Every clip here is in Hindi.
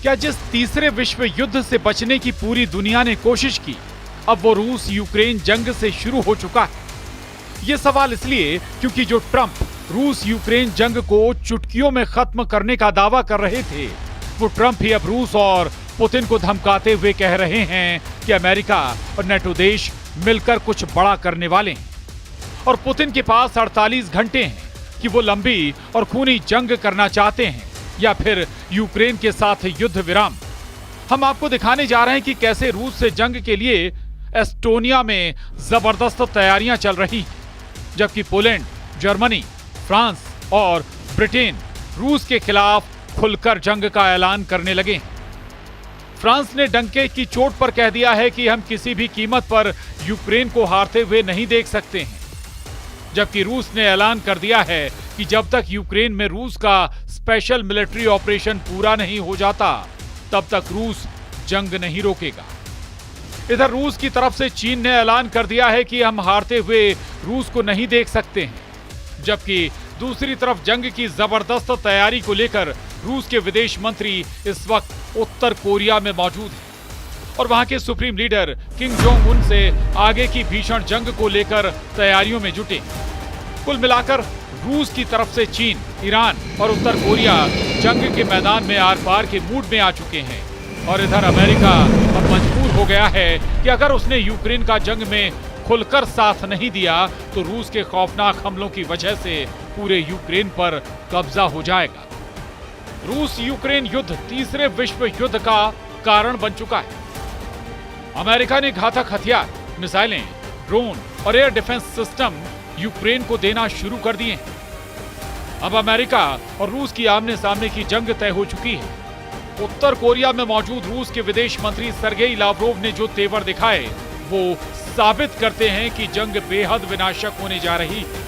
क्या जिस तीसरे विश्व युद्ध से बचने की पूरी दुनिया ने कोशिश की, अब वो रूस यूक्रेन जंग से शुरू हो चुका है? ये सवाल इसलिए क्योंकि जो ट्रंप रूस यूक्रेन जंग को चुटकियों में खत्म करने का दावा कर रहे थे, वो ट्रंप ही अब रूस और पुतिन को धमकाते हुए कह रहे हैं कि अमेरिका और नेटो देश मिलकर कुछ बड़ा करने वाले हैं। और पुतिन के पास 48 घंटे हैं कि वो लंबी और खूनी जंग करना चाहते हैं या फिर यूक्रेन के साथ युद्ध विराम। हम आपको दिखाने जा रहे हैं कि कैसे रूस से जंग के लिए एस्टोनिया में जबरदस्त तैयारियां चल रही हैं, जबकि पोलैंड, जर्मनी, फ्रांस और ब्रिटेन रूस के खिलाफ खुलकर जंग का ऐलान करने लगे हैं। फ्रांस ने डंके की चोट पर कह दिया है कि हम किसी भी कीमत पर यूक्रेन को हारते हुए नहीं देख सकते हैं, जबकि रूस ने ऐलान कर दिया है कि जब तक यूक्रेन में रूस का स्पेशल मिलिट्री ऑपरेशन पूरा नहीं हो जाता, तब तक रूस जंग नहीं रोकेगा। इधर रूस की तरफ से चीन ने ऐलान कर दिया है कि हम हारते हुए रूस को नहीं देख सकते हैं, जबकि दूसरी तरफ जंग की जबरदस्त तैयारी को लेकर रूस के विदेश मंत्री इस वक्त उत्तर कोरिया में मौजूद हैं और वहां के supreme leader Kim Jong Un से आगे की भीषण जंग को लेकर तैयारियों में जुटे। कुल मिलाकर रूस की तरफ से चीन, ईरान और उत्तर कोरिया जंग के मैदान में आर पार के मूड में आ चुके हैं और इधर अमेरिका अब मजबूर हो गया है कि अगर उसने यूक्रेन का जंग में खुलकर साथ नहीं दिया तो रूस के खौफनाक हमलों की वजह से पूरे यूक्रेन पर कब्जा हो जाएगा। रूस यूक्रेन युद्ध तीसरे विश्व युद्ध का कारण बन चुका है। अमेरिका ने घातक हथियार, मिसाइलें, ड्रोन और एयर डिफेंस सिस्टम यूक्रेन को देना शुरू कर दिए हैं। अब अमेरिका और रूस की आमने सामने की जंग तय हो चुकी है। उत्तर कोरिया में मौजूद रूस के विदेश मंत्री सर्गेई लावरोव ने जो तेवर दिखाए, वो साबित करते हैं कि जंग बेहद विनाशक होने जा रही है।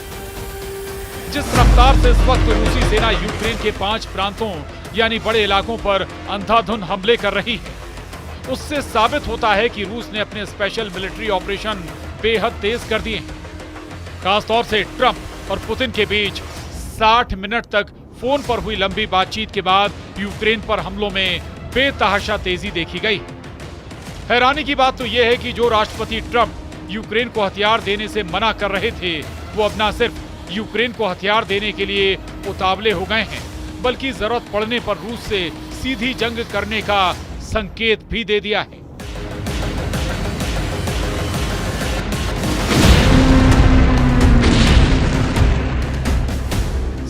जिस रफ्तार से इस वक्त रूसी सेना यूक्रेन के 5 प्रांतों यानी बड़े इलाकों पर अंधाधुंध हमले कर रही है, उससे साबित होता है कि रूस ने अपने स्पेशल मिलिट्री ऑपरेशन बेहद तेज कर दिए हैं। खासतौर से ट्रंप और पुतिन के बीच 60 मिनट तक फोन पर हुई लंबी बातचीत के बाद यूक्रेन पर हमलों में बेतहाशा तेजी देखी गई। हैरानी की बात तो यह है कि जो राष्ट्रपति ट्रंप यूक्रेन को हथियार देने से मना कर रहे थे, वो अब न सिर्फ यूक्रेन को हथियार देने के लिए उतावले हो गए हैं, बल्कि जरूरत पड़ने पर रूस से सीधी जंग करने का संकेत भी दे दिया है।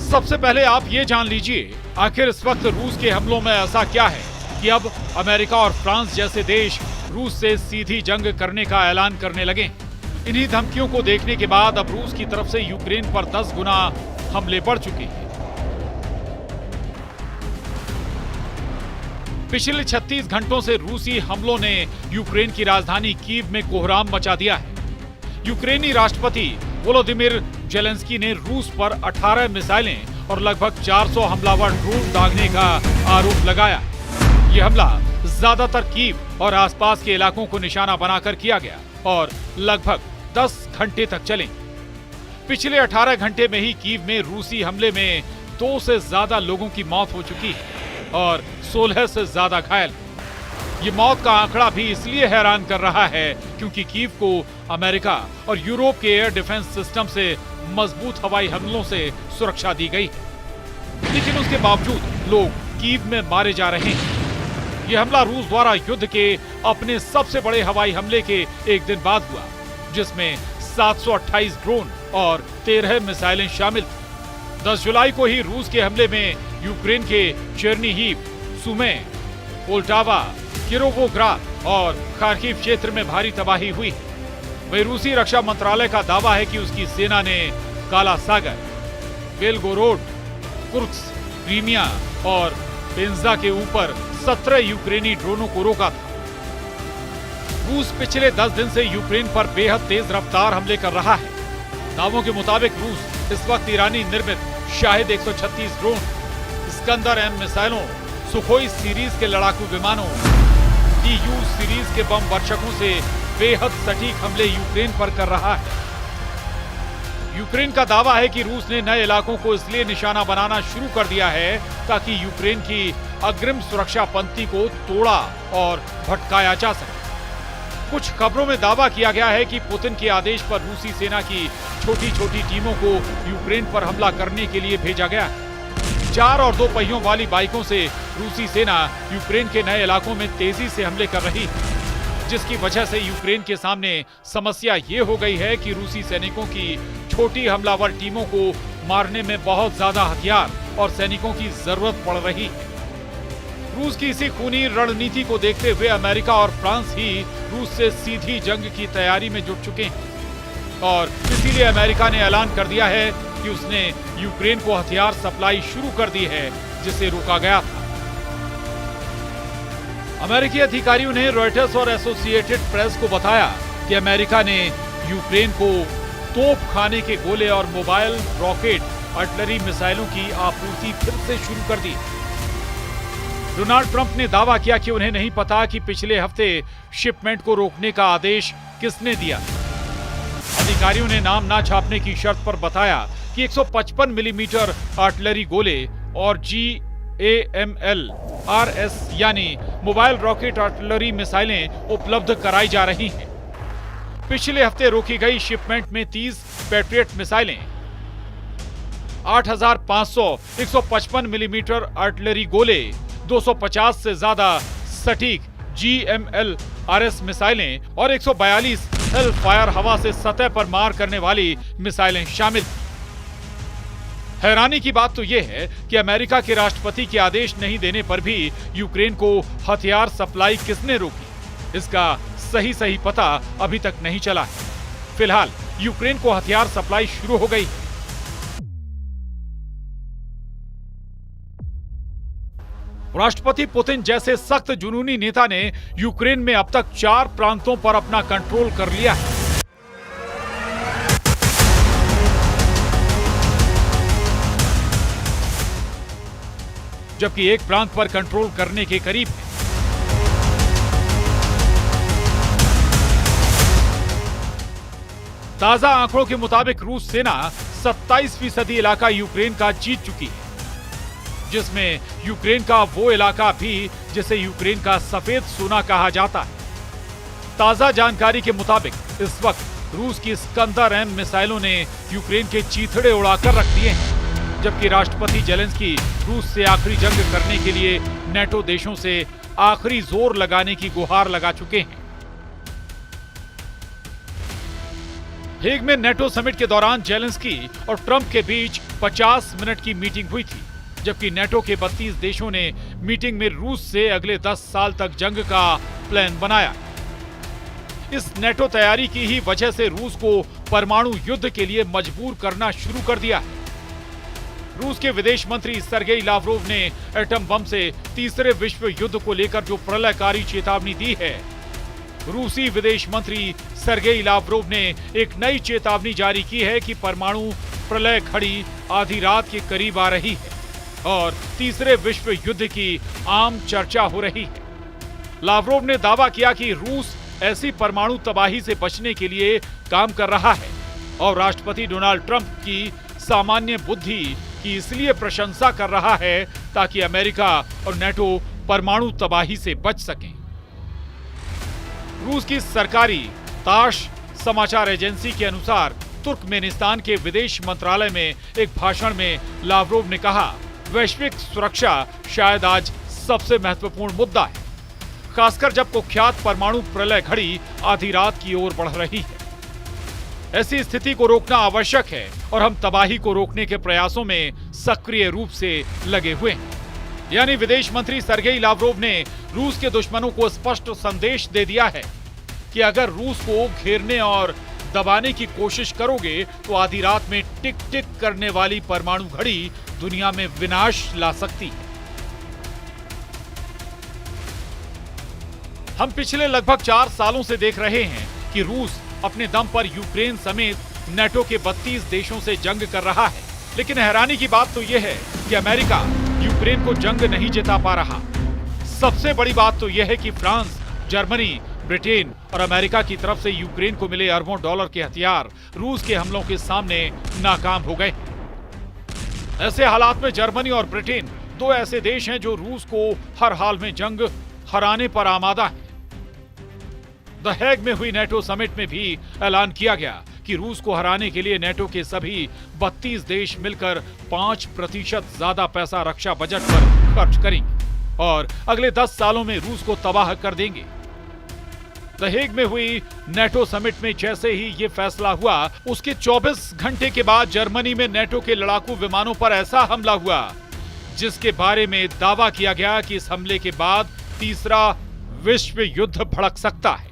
सबसे पहले आप ये जान लीजिए, आखिर इस वक्त रूस के हमलों में ऐसा क्या है कि अब अमेरिका और फ्रांस जैसे देश रूस से सीधी जंग करने का ऐलान करने लगे। इन्हीं धमकियों को देखने के बाद अब रूस की तरफ से यूक्रेन पर 10 गुना हमले बढ़ चुके हैं। पिछले 36 घंटों से रूसी हमलों ने यूक्रेन की राजधानी कीव में कोहराम मचा दिया है। यूक्रेनी राष्ट्रपति वोलोदिमीर जेलेंस्की ने रूस पर 18 मिसाइलें और लगभग 400 हमलावर ड्रोन दागने का आरोप लगाया। यह हमला ज्यादातर कीव और आसपास के इलाकों को निशाना बनाकर किया गया और लगभग 10 घंटे तक चले। पिछले 18 घंटे में ही कीव में रूसी हमले में 2 से ज्यादा लोगों की मौत हो चुकी है और 16 से ज्यादा घायल। ये मौत का आंकड़ा भी इसलिए हैरान कर रहा है क्योंकि कीव को अमेरिका और यूरोप के एयर डिफेंस सिस्टम से मजबूत हवाई हमलों से सुरक्षा दी गई है, लेकिन उसके बावजूद लोग कीव में मारे जा रहे हैं। यह हमला रूस द्वारा युद्ध के अपने सबसे बड़े हवाई हमले के एक दिन बाद हुआ, जिसमें 728 ड्रोन और 13 मिसाइलें शामिल थी। 10 जुलाई को ही रूस के हमले में यूक्रेन के चेर्निहिव, सुमे, पोल्टावा, किरोवोग्राद और खार्किव क्षेत्र में भारी तबाही हुई। वहीं रूसी रक्षा मंत्रालय का दावा है कि उसकी सेना ने काला सागर, बेलगोरोड, कुर्स्क, क्रीमिया और पेंजा के ऊपर 17 यूक्रेनी ड्रोनों को रोका था। रूस पिछले 10 दिन से यूक्रेन पर बेहद तेज रफ्तार हमले कर रहा है। दावों के मुताबिक रूस इस वक्त ईरानी निर्मित शाहिद 136 ड्रोन, स्कंदर M मिसाइलों, सुखोई सीरीज के लड़ाकू विमानों, TU सीरीज के बम वर्षकों से बेहद सटीक हमले यूक्रेन पर कर रहा है। यूक्रेन का दावा है कि रूस ने नए इलाकों को इसलिए निशाना बनाना शुरू कर दिया है ताकि यूक्रेन की अग्रिम सुरक्षा पंक्ति को तोड़ा और भटकाया जा सके। कुछ खबरों में दावा किया गया है कि पुतिन के आदेश पर रूसी सेना की छोटी छोटी टीमों को यूक्रेन पर हमला करने के लिए भेजा गया। 4 और 2 पहियों वाली बाइकों से रूसी सेना यूक्रेन के नए इलाकों में तेजी से हमले कर रही है, जिसकी वजह से यूक्रेन के सामने समस्या ये हो गई है कि रूसी सैनिकों की छोटी हमलावर टीमों को मारने में बहुत ज्यादा हथियार और सैनिकों की जरूरत पड़ रही है। रूस की इसी खूनी रणनीति को देखते हुए अमेरिका और फ्रांस ही रूस से सीधी जंग की तैयारी में जुट चुके हैं और इसीलिए अमेरिका ने ऐलान कर दिया है कि उसने यूक्रेन को हथियार सप्लाई शुरू कर दी है, जिसे रोका गया था। अमेरिकी अधिकारियों ने रॉयटर्स और एसोसिएटेड प्रेस को बताया कि अमेरिका ने यूक्रेन को तोप खाने के गोले और मोबाइल रॉकेट आर्टिलरी मिसाइलों की आपूर्ति फिर से शुरू कर दी। डोनाल्ड ट्रंप ने दावा किया कि उन्हें नहीं पता कि पिछले हफ्ते शिपमेंट को रोकने का आदेश किसने दिया। अधिकारियों ने नाम ना छापने की शर्त पर बताया कि 155 मिलीमीटर आर्टिलरी गोले और GAML RS यानी मोबाइल रॉकेट आर्टिलरी मिसाइलें उपलब्ध कराई जा रही हैं। पिछले हफ्ते रोकी गई शिपमेंट में 30 पैट्रियट मिसाइलें, 8500 155 मिलीमीटर आर्टिलरी गोले, 250 से ज्यादा सटीक GML RS मिसाइलें और 142 हेल फायर हवा से सतह पर मार करने वाली मिसाइलें शामिल। हैरानी की बात तो यह है कि अमेरिका के राष्ट्रपति के आदेश नहीं देने पर भी यूक्रेन को हथियार सप्लाई किसने रोकी, इसका सही पता अभी तक नहीं चला है। फिलहाल यूक्रेन को हथियार सप्लाई शुरू हो गई है। राष्ट्रपति पुतिन जैसे सख्त जुनूनी नेता ने यूक्रेन में अब तक 4 प्रांतों पर अपना कंट्रोल कर लिया है। जबकि एक प्रांत पर कंट्रोल करने के करीब है। ताजा आंकड़ों के मुताबिक रूस सेना 27% इलाका यूक्रेन का जीत चुकी है, जिसमें यूक्रेन का वो इलाका भी जिसे यूक्रेन का सफेद सोना कहा जाता है। ताजा जानकारी के मुताबिक इस वक्त रूस की स्कंदर-M मिसाइलों ने यूक्रेन के चीथड़े उड़ाकर रख दिए हैं, जबकि राष्ट्रपति जेलेंस्की रूस से आखिरी जंग करने के लिए नेटो देशों से आखिरी जोर लगाने की गुहार लगा चुके हैं। हेग में नेटो समिट के दौरान जेलेंस्की और ट्रंप के बीच 50 मिनट की मीटिंग हुई थी, जबकि नेटो के 32 देशों ने मीटिंग में रूस से अगले 10 साल तक जंग का प्लान बनाया। इस नेटो तैयारी की ही वजह से रूस को परमाणु युद्ध के लिए मजबूर करना शुरू कर दिया है। रूस के विदेश मंत्री सर्गेई लावरोव ने एटम बम से तीसरे विश्व युद्ध को लेकर जो प्रलयकारी चेतावनी दी है, रूसी विदेश मंत्री सर्गेई लावरोव ने एक नई चेतावनी जारी की है कि परमाणु प्रलय घड़ी आधी रात के करीब आ रही है और तीसरे विश्व युद्ध की आम चर्चा हो रही है। लावरोव ने दावा किया कि रूस ऐसी परमाणु तबाही से बचने के लिए काम कर रहा है और राष्ट्रपति डोनाल्ड ट्रंप की सामान्य बुद्धि की इसलिए प्रशंसा कर रहा है ताकि अमेरिका और नेटो परमाणु तबाही से बच सकें। रूस की सरकारी ताश समाचार एजेंसी के अनुसार तुर्कमेनिस्तान के विदेश मंत्रालय में एक भाषण में लावरोव ने कहा, वैश्विक सुरक्षा शायद आज सबसे महत्वपूर्ण मुद्दा है, खासकर जब कुख्यात परमाणु प्रलय घड़ी आधी रात की ओर बढ़ रही है। ऐसी स्थिति को रोकना आवश्यक है और हम तबाही को रोकने के प्रयासों में सक्रिय रूप से लगे हुए हैं। यानी विदेश मंत्री सर्गेई लावरोव ने रूस के दुश्मनों को स्पष्ट संदेश दे दिया है कि अगर रूस को घेरने और दबाने की कोशिश करोगे तो आधी रात में टिक टिक करने वाली परमाणु घड़ी दुनिया में विनाश ला सकती है। हम पिछले लगभग 4 सालों से देख रहे हैं कि रूस अपने दम पर यूक्रेन समेत नेटो के 32 देशों से जंग कर रहा है, लेकिन हैरानी की बात तो यह है कि अमेरिका यूक्रेन को जंग नहीं जिता पा रहा। सबसे बड़ी बात तो यह है कि फ्रांस, जर्मनी, ब्रिटेन और अमेरिका की तरफ से यूक्रेन को मिले अरबों डॉलर के हथियार रूस के हमलों के सामने नाकाम हो गए। ऐसे हालात में जर्मनी और ब्रिटेन दो ऐसे देश हैं जो रूस को हर हाल में जंग हराने पर आमादा है। द हेग में हुई नेटो समिट में भी ऐलान किया गया कि रूस को हराने के लिए नेटो के सभी 32 देश मिलकर 5% ज्यादा पैसा रक्षा बजट पर खर्च करेंगे और अगले 10 सालों में रूस को तबाह कर देंगे। द हेग में हुई नेटो समिट में जैसे ही ये फैसला हुआ, उसके 24 घंटे के बाद जर्मनी में नेटो के लड़ाकू विमानों पर ऐसा हमला हुआ जिसके बारे में दावा किया गया कि इस हमले के बाद तीसरा विश्व युद्ध भड़क सकता है।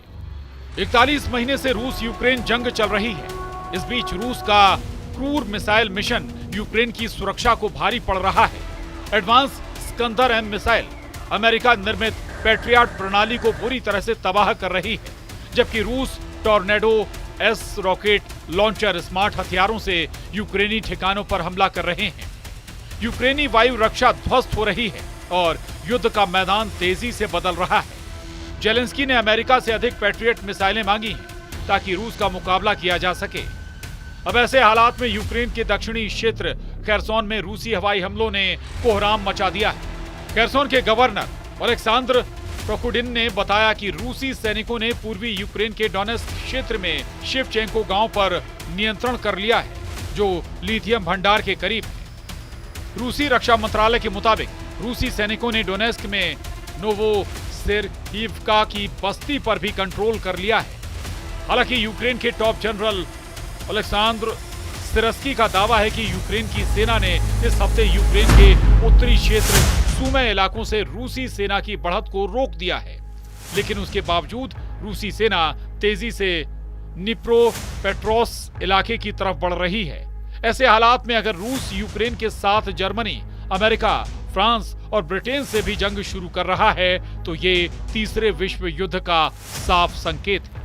41 महीने से रूस यूक्रेन जंग चल रही है। इस बीच रूस का क्रूर मिसाइल मिशन यूक्रेन की सुरक्षा को भारी पड़ रहा है। Advance Iskander M missile America निर्मित पैट्रियट प्रणाली को बुरी तरह से तबाह कर रही है, जबकि रूस tornado S rocket launcher smart हथियारों से यूक्रेनी ठिकानों पर हमला कर रहे हैं। यूक्रेनी वायु रक्षा ध्वस्त हो रही है और युद्ध का मैदान तेजी से बदल रहा है। जेलेंस्की ने अमेरिका से अधिक पैट्रियट मिसाइलें मांगी हैं ताकि रूस का मुकाबला किया जा सके। अब ऐसे हालात में यूक्रेन के दक्षिणी क्षेत्र खेरसोन में रूसी हवाई हमलों ने कोहराम मचा दिया है। खेरसोन के गवर्नर अलेक्सांद्र प्रोकुडिन ने बताया कि रूसी सैनिकों ने पूर्वी यूक्रेन के डोनेस्क क्षेत्र में शिवचेंको गांव पर नियंत्रण कर लिया है, जो लिथियम भंडार के करीब है। रूसी रक्षा मंत्रालय के मुताबिक रूसी सैनिकों ने डोनेस्क में नोवोसिर्किव्का की बस्ती पर भी कंट्रोल कर लिया है। हालांकि यूक्रेन के टॉप जनरल अलेक्सांद्र सिरस्की का दावा है कि यूक्रेन की सेना ने इस हफ्ते यूक्रेन के उत्तरी क्षेत्र सूमे इलाकों से रूसी सेना की बढ़त को रोक दिया है, लेकिन उसके बावजूद रूसी सेना तेजी से निप्रोपेट्रोस इलाके की तरफ बढ़ रही है। ऐसे हालात में अगर रूस यूक्रेन के साथ जर्मनी, अमेरिका, फ्रांस और ब्रिटेन से भी जंग शुरू कर रहा है तो ये तीसरे विश्व युद्ध का साफ संकेत है।